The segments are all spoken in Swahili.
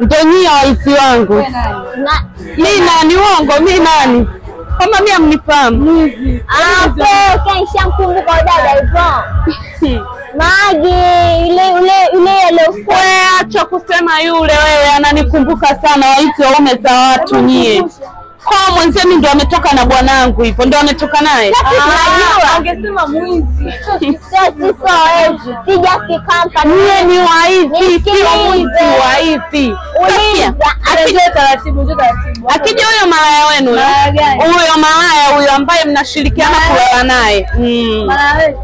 Ndio nyie waisi wangu. Mimi nani uongo, mimi nani? Kama mimi amnifahamu. Nishamkumbuka dada hivyo. Magi yule aliokuwa. Acha kusema yule wewe, ananikumbuka sana waisi waume za watu nyie. Kwa mwenzenu ndio ametoka na bwanangu hivyo, ndio ametoka naye. Angesema mwizi. Sija kikampani. Yeye ni waizi, sio mwizi, waizi. Akija huyo malaya wenu, huyo malaya huyo ambaye mnashirikiana kulala naye.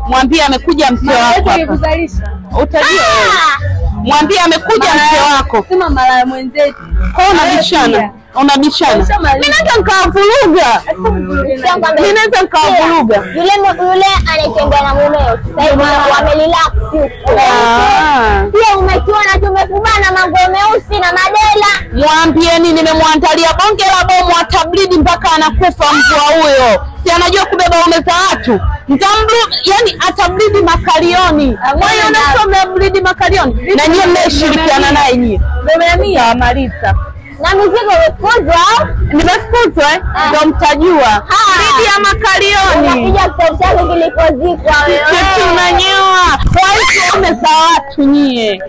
Mwambie amekuja mke wako hapa. Utajua wewe. Mwambie amekuja mke wako. Sema malaya mwenzetu. Kwa unabishana. Unabishana. Mimi naweza nikavuruga. Mimi naweza nikavuruga. Yule anatembea na mumeo. Sasa hivi wamelrelax huko. Pia umekiona tumekubana mango meusi na madela. Mwambieni nimemwandalia bonge la bomu atablidi mpaka anakufa mbwa huyo. Si anajua kubeba ume za watu. Mtambu yani atablidi makalioni. Wewe unasoma blidi makalioni. Na nyie mmeshirikiana naye nyie. Ndio Marisa. Na mizigo imefukuzwa. Nimefukuzwa ndio mtajua. Blidi ya makalioni. Unakuja kutosha kilipozikwa wewe. Sisi unanyoa. Waisi ume za watu nyie.